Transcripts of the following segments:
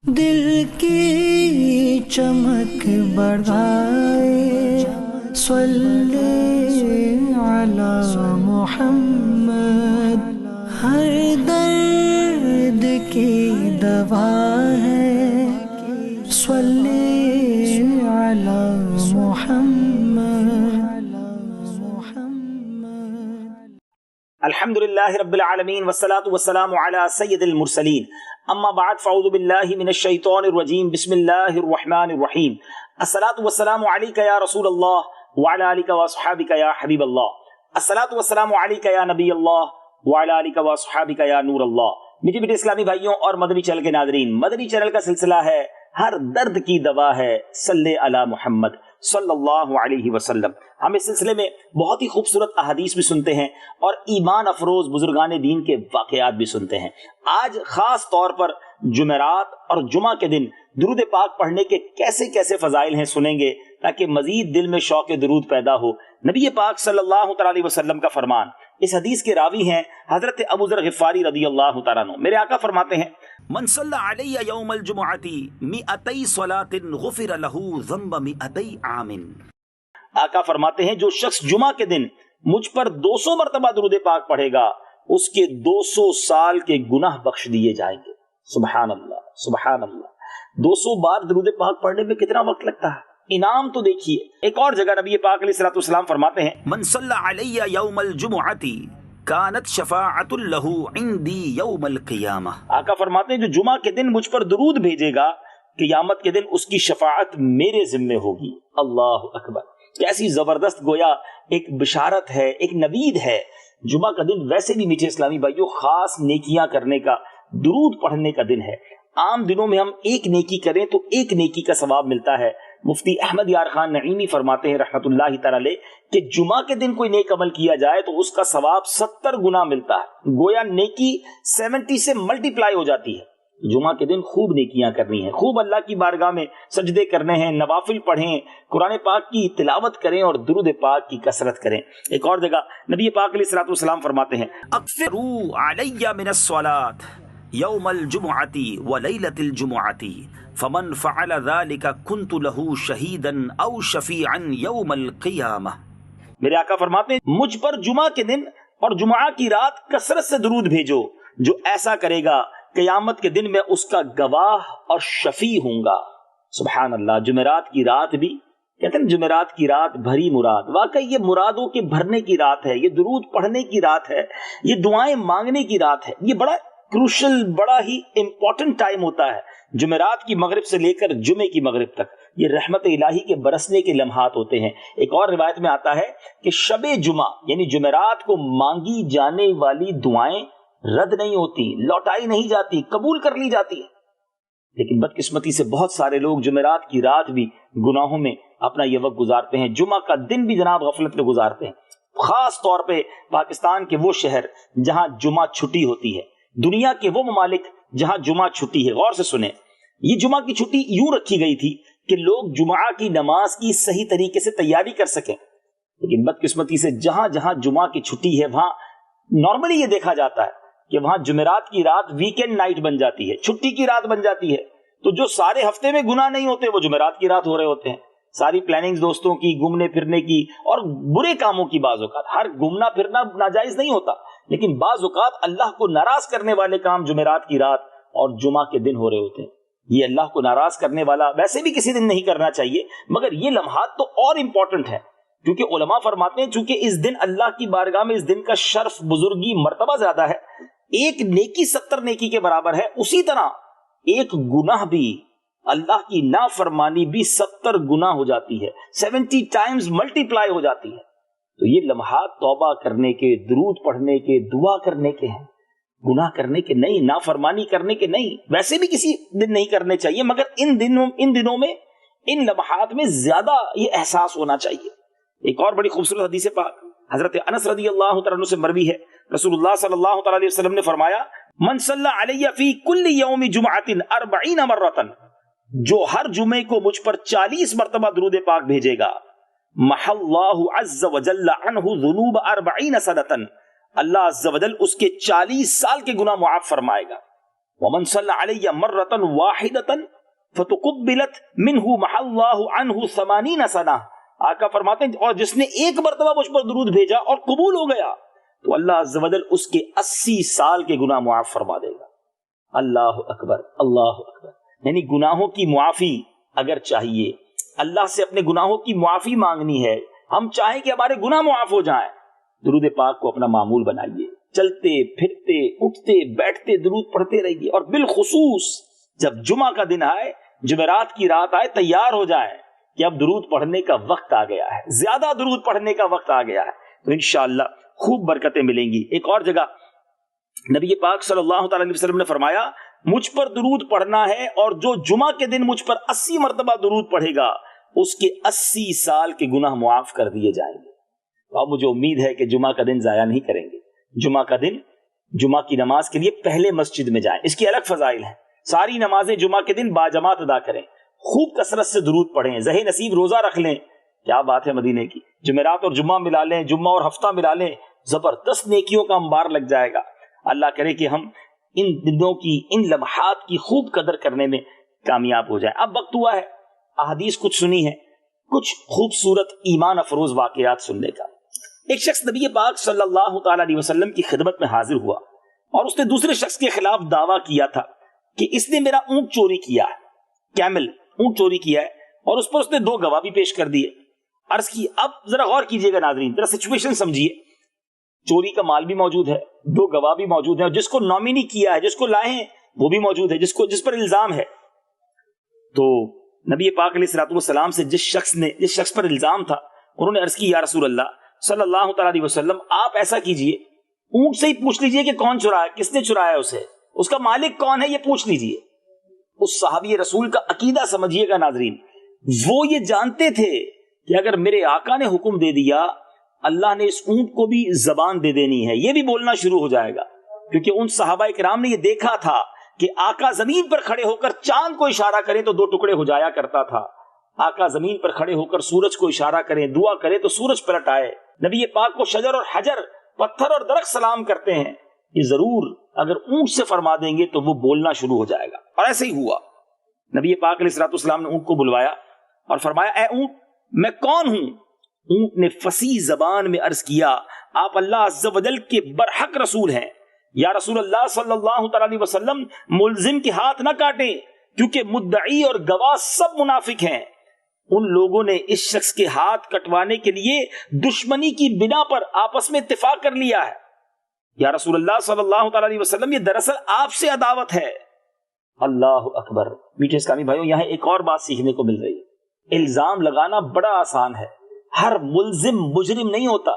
دل کی چمک بڑھائے صلی علی محمد، ہر درد کی دوا ہے صلی علی محمد۔ الحمدللہ رب العالمین والصلاة والسلام علی سید المرسلین، اما بعد فاعوذ باللہ من الشیطان الرجیم، بسم اللہ الرحمن الرحیم۔ الصلاة والسلام علیک یا رسول اللہ وعلی آلک واصحابک یا حبیب اللہ، الصلاة والسلام علیک یا نبی اللہ وعلی آلک واصحابک یا نور اللہ۔ میٹھے میٹھے اسلامی بھائیوں اور مدنی چینل کے ناظرین، مدنی چینل کا سلسلہ ہے ہر درد کی دوا ہے صلی علی محمد صلی اللہ علیہ وسلم۔ ہم اس سلسلے میں بہت ہی خوبصورت احادیث بھی سنتے ہیں اور ایمان افروز بزرگان دین کے واقعات بھی سنتے ہیں۔ آج خاص طور پر جمعرات اور جمعہ کے دن درود پاک پڑھنے کے کیسے کیسے فضائل ہیں سنیں گے، تاکہ مزید دل میں شوق درود پیدا ہو۔ نبی پاک صلی اللہ تعالی علیہ وسلم کا فرمان، اس حدیث کے راوی ہیں حضرت ابو ذر غفاری رضی اللہ تعالیٰ عنہ۔ میرے آقا فرماتے ہیں، من صلی علی یوم الجمعۃ 200 صلاۃ غفر لہ ذنب 200 عام۔ آقا فرماتے ہیں جو شخص جمعہ کے دن مجھ پر 200 مرتبہ درود پاک پڑھے گا، اس کے 200 سال کے گناہ بخش دیے جائیں گے۔ سبحان اللہ سبحان اللہ۔ 200 بار درود پاک پڑھنے میں کتنا وقت لگتا ہے، انعام تو دیکھیے۔ ایک اور جگہ نبی پاک علیہ الصلوۃ والسلام فرماتے ہیں، من صلی علی یوم الجمعۃ کانت شفاعۃ لہ عندی یوم القیامہ۔ آقا فرماتے ہیں جو جمعہ کے دن مجھ پر درود بھیجے گا، قیامت کے دن اس کی شفاعت میرے ذمے ہوگی۔ اللہ اکبر، کیسی زبردست گویا ایک بشارت ہے، ایک نوید ہے۔ جمعہ کا دن ویسے بھی میٹھے اسلامی بھائیوں خاص نیکیاں کرنے کا، درود پڑھنے کا دن ہے۔ عام دنوں میں ہم ایک نیکی کریں تو ایک نیکی کا ثواب ملتا ہے۔ مفتی احمد یار خان نعیمی فرماتے ہیں رحمۃ اللہ تعالی علیہ کہ جمعہ کے دن کوئی نیک عمل کیا جائے تو اس کا ثواب 70 گنا ملتا ہے، گویا نیکی 70 سے ملٹی پلائی ہو جاتی ہے۔ جمعہ کے دن خوب نیکیاں کرنی ہیں، خوب اللہ کی بارگاہ میں سجدے کرنے ہیں، نوافل پڑھیں، قرآن پاک کی تلاوت کریں اور درود پاک کی کثرت کریں۔ ایک اور جگہ نبی پاک علیہ الصلوۃ والسلام فرماتے ہیں، اکثروا علی من الصلاۃ یوم الجمعۃ ولیلۃ الجمعۃ فمن فعل ذلك كنت له شہیدا او شفیعا یوم القیامہ۔ میرے آقا فرماتے ہیں مجھ پر جمعہ کے دن اور جمعہ کی رات کثرت سے درود بھیجو، جو ایسا کرے گا قیامت کے دن میں اس کا گواہ اور شفیع ہوں گا۔ سبحان اللہ۔ جمعرات کی رات بھی کہتے ہیں جمعرات کی رات بھری مراد، واقعی یہ مرادوں کے بھرنے کی رات ہے، یہ درود پڑھنے کی رات ہے، یہ دعائیں مانگنے کی رات ہے۔ یہ بڑا کروشل، بڑا ہی امپورٹنٹ ٹائم ہوتا ہے۔ جمعرات کی مغرب سے لے کر جمعے کی مغرب تک یہ رحمت الہی کے برسنے کے لمحات ہوتے ہیں۔ ایک اور روایت میں آتا ہے کہ شب جمعہ یعنی جمعرات کو مانگی جانے والی دعائیں رد نہیں ہوتی، لوٹائی نہیں جاتی، قبول کر لی جاتی ہے۔ لیکن بدقسمتی سے بہت سارے لوگ جمعرات کی رات بھی گناہوں میں اپنا یہ وقت گزارتے ہیں، جمعہ کا دن بھی جناب غفلت میں گزارتے ہیں۔ خاص طور پہ پاکستان کے وہ شہر جہاں جمعہ چھٹی ہوتی ہے، دنیا کے وہ ممالک جہاں جمعہ چھٹی ہے۔ غور سے سنیں، یہ جمعہ کی چھٹی یوں رکھی گئی تھی کہ لوگ جمعہ کی نماز کی صحیح طریقے سے تیاری کر سکیں، لیکن بدقسمتی سے جہاں جہاں جمعہ کی چھٹی ہے وہاں نارملی یہ دیکھا جاتا ہے کہ وہاں جمعرات کی رات ویکینڈ نائٹ بن جاتی ہے، چھٹی کی رات بن جاتی ہے۔ تو جو سارے ہفتے میں گناہ نہیں ہوتے وہ جمعرات کی رات ہو رہے ہوتے ہیں۔ ساری پلاننگز دوستوں کی، گھومنے پھرنے کی اور برے کاموں کی، بعض اوقات ہر گھومنا پھرنا ناجائز نہیں ہوتا، لیکن بعض اوقات اللہ کو ناراض کرنے والے کام جمعرات کی رات اور جمعہ کے دن ہو رہے ہوتے ہیں۔ یہ اللہ کو ناراض کرنے والا ویسے بھی کسی دن نہیں کرنا چاہیے، مگر یہ لمحات تو اور امپورٹنٹ ہے، کیونکہ علماء فرماتے ہیں چونکہ اس دن اللہ کی بارگاہ میں اس دن کا شرف، بزرگی، مرتبہ زیادہ ہے۔ ایک نیکی 70 نیکی کے برابر ہے، اسی طرح ایک گناہ بھی، اللہ کی نافرمانی بھی 70 گناہ ہو جاتی ہے، 70 ٹائمز ملٹی پلائی ہو جاتی ہے۔ تو یہ لمحات توبہ کرنے کے، درود پڑھنے کے، دعا کرنے کے ہیں، گناہ کرنے کے نہیں، نافرمانی کرنے کے نہیں۔ ویسے بھی کسی دن نہیں کرنے چاہیے، مگر ان دنوں میں، ان لمحات میں زیادہ یہ احساس ہونا چاہیے۔ ایک اور بڑی خوبصورت حدیث پاک حضرت انس رضی اللہ تعالیٰ عنہ سے مروی ہے، رسول اللہ صلی اللہ تعالیٰ علیہ وسلم نے فرمایا، من صلی علی فی کل یوم جمعۃ 40 مرۃ، جو ہر جمعے کو مجھ پر 40 مرتبہ درود پاک بھیجے گا، محى اللہ عز وجل عنہ ذنوب 40 سنۃ، اللہ عز و جل اس کے 40 سال کے گناہ معاف فرمائے گا۔ ومن صلی علی مرۃ واحدۃ فتقبلت منہ محى اللہ عنہ 80 سنہ. آقا فرماتے ہیں اور جس نے ایک مرتبہ مجھ پر درود بھیجا اور قبول ہو گیا تو اللہ عز و جل اس کے 80 سال کے گناہ معاف فرما دے گا. اللہ اکبر اللہ اکبر. یعنی گناہوں کی معافی اگر چاہیے، اللہ سے اپنے گناہوں کی معافی مانگنی ہے، ہم چاہیں کہ ہمارے گناہ معاف ہو جائیں، درود پاک کو اپنا معمول بنائیے. چلتے پھرتے اٹھتے بیٹھتے درود پڑھتے رہیے، اور بالخصوص جب جمعہ کا دن آئے، جمعرات کی رات آئے، تیار ہو جائیں کہ اب درود پڑھنے کا وقت آ گیا ہے، زیادہ درود پڑھنے کا وقت آ گیا ہے، تو انشاءاللہ خوب برکتیں ملیں گی. ایک اور جگہ نبی پاک صلی اللہ تعالی علیہ وسلم نے فرمایا مجھ پر درود پڑھنا ہے، اور جو جمعہ کے دن مجھ پر 80 مرتبہ درود پڑھے گا اس کے 80 سال کے گناہ معاف کر دیے جائیں گے. تو اب مجھے امید ہے کہ جمعہ کا دن ضائع نہیں کریں گے. جمعہ کا دن جمعہ کی نماز کے لیے پہلے مسجد میں جائیں، اس کی الگ فضائل ہیں. ساری نمازیں جمعہ کے دن باجماعت ادا کریں، خوب کثرت سے درود پڑھیں، ذہن نصیب روزہ رکھ لیں. کیا بات ہے مدینے کی، جمعرات اور جمعہ ملا لیں، جمعہ اور ہفتہ ملا لیں، زبردست نیکیوں کا انبار لگ جائے گا. اللہ کرے کہ ہم ان دنوں کی، ان لمحات کی خوب قدر کرنے میں کامیاب ہو جائیں. اب وقت ہوا ہے احادیث کچھ سنی ہے، کچھ خوبصورت ایمان افروز واقعات سننے کا. ایک شخص نبی پاک صلی اللہ تعالی علیہ وسلم کی خدمت میں حاضر ہوا اور اس نے دوسرے شخص کے خلاف دعویٰ کیا تھا کہ اس نے میرا اونٹ چوری کیا ہے، کیمل اونٹ چوری کیا ہے، اور اس پر اس نے 2 گواہ بھی پیش کر دیے. عرض کی اب ذرا غور کیجئے گا ناظرین، ذرا سچویشن سمجھیے. چوری کا مال بھی موجود ہے، 2 گواہ بھی موجود ہیں، اور جس کو نامینی کیا ہے، جس کو لائے ہیں وہ بھی موجود ہے، جس پر الزام ہے. تو نبی پاک علیہ الصلوۃ والسلام سے جس شخص پر الزام تھا انہوں نے عرض کی یا رسول اللہ صلی اللہ تعالی علیہ وسلم آپ ایسا کیجئے، اونٹ سے ہی پوچھ لیجئے کہ کون چرایا، کس نے چرایا اسے، اس کا مالک کون ہے یہ پوچھ لیجئے. اس صحابی رسول کا عقیدہ سمجھیے گا ناظرین، وہ یہ جانتے تھے کہ اگر میرے آقا نے حکم دے دیا اللہ نے اس اونٹ کو بھی زبان دے دینی ہے، یہ بھی بولنا شروع ہو جائے گا. کیونکہ ان صحابہ کرام نے یہ دیکھا تھا کہ آقا زمین پر کھڑے ہو کر چاند کو اشارہ کریں تو 2 ٹکڑے ہو جایا کرتا تھا، آقا زمین پر کھڑے ہو کر سورج کو اشارہ کریں، دعا کریں تو سورج پلٹ آئے. نبی پاک کو شجر اور حجر، پتھر اور درخت سلام کرتے ہیں. یہ ضرور اگر اونٹ سے فرما دیں گے تو وہ بولنا شروع ہو جائے گا. اور ایسے ہی ہوا. نبی پاک علیہ الصلوۃ والسلام نے اونٹ کو بلوایا اور فرمایا اے اونٹ میں کون ہوں؟ اونٹ نے فصیح زبان میں عرض کیا آپ اللہ عز و جل کے برحق رسول ہیں. یا رسول اللہ صلی اللہ تعالی علیہ وسلم ملزم کے ہاتھ نہ کاٹیں کیونکہ مدعی اور گواہ سب منافق ہیں. ان لوگوں نے اس شخص کے ہاتھ کٹوانے کے لیے دشمنی کی بنا پر آپس میں اتفاق کر لیا ہے. یا رسول اللہ صلی اللہ تعالی علیہ وسلم یہ دراصل آپ سے عداوت ہے. اللہ اکبر. میٹھے اسلامی بھائیوں یہاں ایک اور بات سیکھنے کو مل رہی ہے. الزام لگانا بڑا آسان ہے، ہر ملزم مجرم نہیں ہوتا.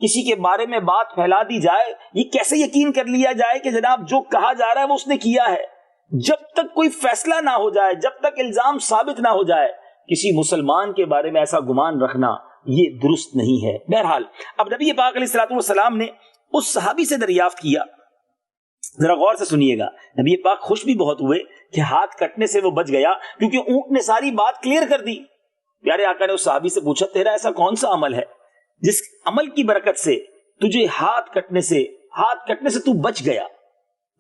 کسی کے بارے میں بات پھیلا دی جائے، یہ کیسے یقین کر لیا جائے کہ جناب جو کہا جا رہا ہے وہ اس نے کیا ہے؟ جب تک کوئی فیصلہ نہ ہو جائے، جب تک الزام ثابت نہ ہو جائے، کسی مسلمان کے بارے میں ایسا گمان رکھنا یہ درست نہیں ہے. بہرحال اب نبی پاک علیہ الصلوۃ والسلام نے اس صحابی سے دریافت کیا، ذرا غور سے سنیے گا. نبی پاک خوش بھی بہت ہوئے کہ ہاتھ کٹنے سے وہ بچ گیا کیونکہ اونٹ نے ساری بات کلیئر کر دی. پیارے آقا نے اس صحابی سے پوچھا تیرا ایسا کون سا عمل ہے جس عمل کی برکت سے تجھے ہاتھ کٹنے سے تو بچ گیا؟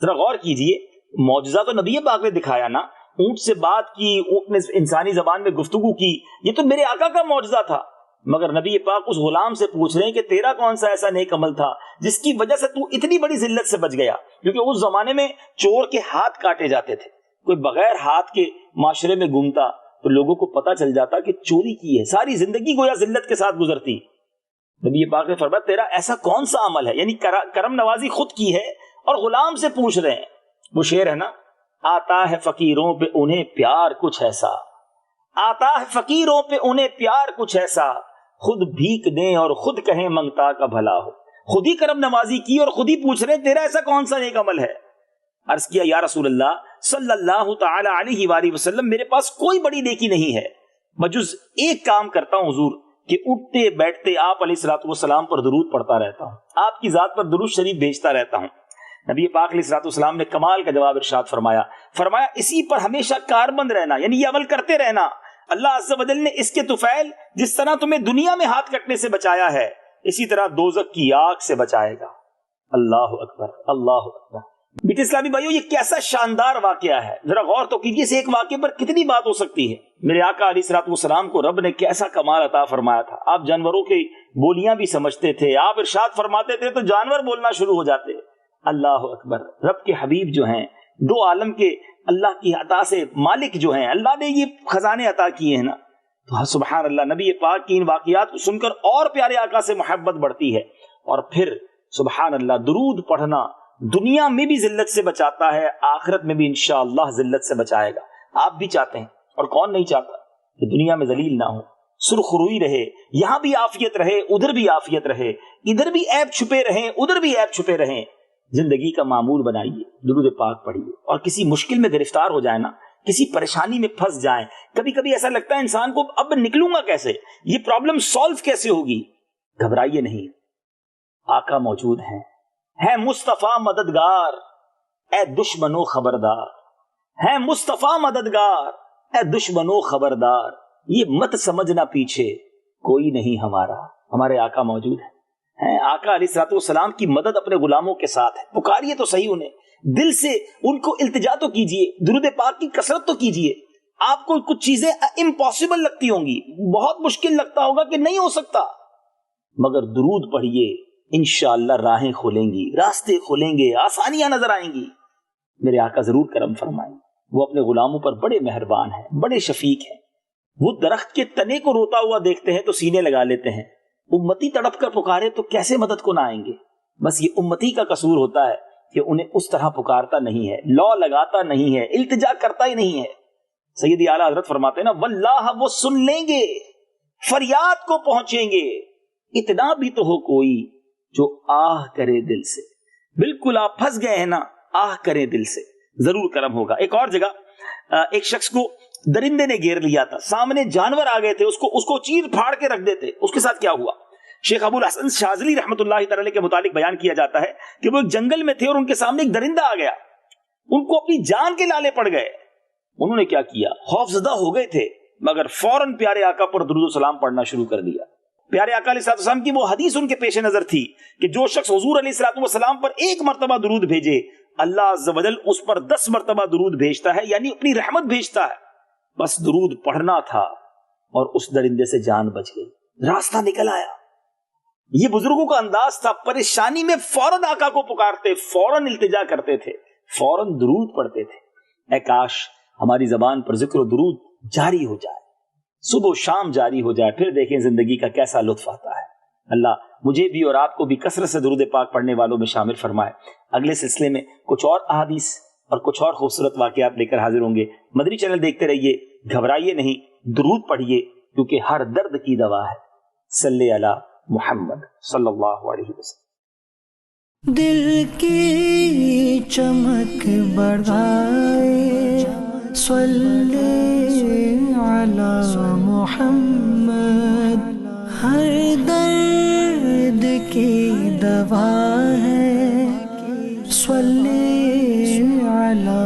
ذرا غور کیجئے، معجزہ تو نبی پاک نے دکھایا نا، اونٹ سے بات کی، اونٹ نے انسانی زبان میں گفتگو کی، یہ تو میرے آقا کا معجزہ تھا. مگر نبی پاک اس غلام سے پوچھ رہے ہیں کہ تیرا کون سا ایسا نیک عمل تھا جس کی وجہ سے تو اتنی بڑی ذلت سے بچ گیا؟ کیونکہ اس زمانے میں چور کے ہاتھ کاٹے جاتے تھے. کوئی بغیر ہاتھ کے معاشرے میں گھومتا تو لوگوں کو پتا چل جاتا کہ چوری کی ہے، ساری زندگی گویا ذلت کے ساتھ گزرتی. نبی پاک نے فرمایا تیرا ایسا کون سا عمل ہے؟ یعنی کرم نوازی خود کی ہے اور غلام سے پوچھ رہے ہیں. وہ شعر ہے نا، آتا ہے فقیروں پہ انہیں پیار کچھ ایسا، آتا ہے فقیروں پہ انہیں پیار کچھ ایسا، خود بھیک دیں اور خود کہیں منگتا کا بھلا ہو. خود ہی کرم نوازی کی اور خود ہی پوچھ رہے تیرا ایسا کون سا نیک عمل ہے؟ عرض کیا یا رسول اللہ صلی اللہ تعالی علیہ وآلہ وسلم میرے پاس کوئی بڑی نیکی نہیں ہے بجز ایک کام کرتا ہوں حضور کہ اٹھتے بیٹھتے آپ علیہ الصلوۃ والسلام پر درود پڑھتا رہتا ہوں، آپ کی ذات پر درود شریف بھیجتا رہتا ہوں. نبی پاک علیہ الصلوۃ والسلام نے کمال کا جواب ارشاد فرمایا اسی پر ہمیشہ کاربند رہنا، یعنی یہ عمل کرتے رہنا. اللہ عز و جل نے اس کے طفیل جس طرح تمہیں دنیا میں ہاتھ کٹنے سے بچایا ہے اسی طرح دوزخ کی آگ سے بچائے گا. اللہ اکبر اللہ اکبر. بیٹے اسلامی بھائیو، یہ کیسا شاندار واقعہ ہے، ذرا غور تو کیجیے، اس ایک واقعے پر کتنی بات ہو سکتی ہے۔ میرے آقا علیہ الصلوۃ والسلام کو رب نے کیسا کمال عطا فرمایا تھا، آپ جانوروں کی بولیاں بھی سمجھتے تھے، آپ ارشاد فرماتے تھے تو جانور بولنا شروع ہو جاتے۔ اللہ اکبر، رب کے حبیب جو ہیں، دو عالم کے اللہ کی عطا سے مالک جو ہیں، اللہ نے یہ خزانے عطا کیے ہیں نا، تو سبحان اللہ، نبی پاک کی ان واقعات کو سن کر اور پیارے آقا سے محبت بڑھتی ہے۔ اور پھر سبحان اللہ، درود پڑھنا دنیا میں بھی ذلت سے بچاتا ہے، آخرت میں بھی انشاءاللہ ذلت سے بچائے گا۔ آپ بھی چاہتے ہیں، اور کون نہیں چاہتا کہ دنیا میں ذلیل نہ ہو، سرخ روئی رہے، یہاں بھی عافیت رہے، ادھر بھی عافیت رہے، ادھر بھی عیب چھپے رہیں، ادھر بھی عیب چھپے رہیں۔ زندگی کا معمول بنائیے، درود پاک پڑھیے، اور کسی مشکل میں گرفتار ہو جائے نا، کسی پریشانی میں پھنس جائیں، کبھی کبھی ایسا لگتا ہے انسان کو اب نکلوں گا کیسے، یہ پرابلم سالو کیسے ہوگی، گھبرائیے نہیں، آقا موجود ہیں، ہے مصطفیٰ مددگار، اے دشمنوں خبردار، ہے مصطفیٰ مددگار، اے دشمنوں خبردار، یہ مت سمجھنا پیچھے کوئی نہیں ہمارا، ہمارے آقا موجود ہیں۔ آقا علیہ الصلوۃ والسلام کی مدد اپنے غلاموں کے ساتھ ہے، پکاریے تو صحیح انہیں، دل سے ان کو التجا تو کیجیے، درود پاک کی کثرت تو کیجیے۔ آپ کو کچھ چیزیں امپاسبل لگتی ہوں گی، بہت مشکل لگتا ہوگا کہ نہیں ہو سکتا، مگر درود پڑھیے، انشاءاللہ راہیں کھولیں گی، راستے کھولیں گے، آسانیاں نظر آئیں گی۔ میرے آقا ضرور کرم فرمائیں، وہ اپنے غلاموں پر بڑے مہربان ہیں، بڑے شفیق ہیں۔ وہ درخت کے تنے کو روتا ہوا دیکھتے ہیں تو سینے لگا لیتے ہیں، امتی تڑپ کر پکارے تو کیسے مدد کو نہ آئیں گے۔ بس یہ امتی کا قصور ہوتا ہے کہ انہیں اس طرح پکارتا نہیں ہے، لو لگاتا نہیں ہے، التجا کرتا ہی نہیں ہے۔ سیدی اعلیٰ حضرت فرماتے ہیں نا، واللہ وہ سن لیں گے، فریاد کو پہنچیں گے، اتنا بھی تو ہو کوئی جو آہ کرے دل سے۔ بالکل آپ پھنس گئے ہیں نا، آہ کرے دل سے، ضرور کرم ہوگا۔ ایک اور جگہ ایک شخص کو درندے نے گھیر لیا تھا، سامنے جانور آ گئے تھے، اس کو چیر پھاڑ کے رکھ دیتے، اس کے ساتھ کیا ہوا؟ شیخ ابو الحسن شاذلی رحمۃ اللہ تعالی کے متعلق بیان کیا جاتا ہے کہ وہ ایک جنگل میں تھے اور ان کے سامنے ایک درندہ آ گیا، ان کو اپنی جان کے لالے پڑ گئے۔ انہوں نے کیا کیا؟ خوف زدہ ہو گئے تھے، مگر فوراً پیارے آقا پر درود و سلام پڑھنا شروع کر دیا۔ پیارے آقا علیہ السلام کی وہ حدیث ان کے پیش نظر تھی کہ جو شخص حضور علیہ السلام پر ایک مرتبہ درود بھیجے، اللہ عز و جل اس پر 10 مرتبہ درود بھیجتا ہے، یعنی اپنی رحمت بھیجتا ہے۔ بس درود پڑھنا تھا اور اس درندے سے جان بچ گئی، راستہ نکل آیا۔ یہ بزرگوں کا انداز تھا، پریشانی میں فوراً آقا کو پکارتے، فوراً التجا کرتے تھے، فوراً درود پڑھتے تھے۔ اے کاش ہماری زبان پر ذکر و درود جاری ہو جائے، صبح و شام جاری ہو جائے، پھر دیکھیں زندگی کا کیسا لطف آتا ہے۔ اللہ مجھے بھی اور آپ کو بھی کثرت سے درود پاک پڑھنے والوں میں شامل فرمائے۔ اگلے سلسلے میں کچھ اور احادیث اور کچھ اور خوبصورت واقعات لے کر حاضر ہوں گے۔ مدنی چینل دیکھتے رہیے، گھبرائیے نہیں، درود پڑھیے، کیونکہ ہر درد کی دوا ہے۔ صلی علی محمد صلی اللہ علیہ وسلم۔ دل کی چمک بڑھائے، صلی علی محمد، ہر درد کی دوا ہے، صلی علی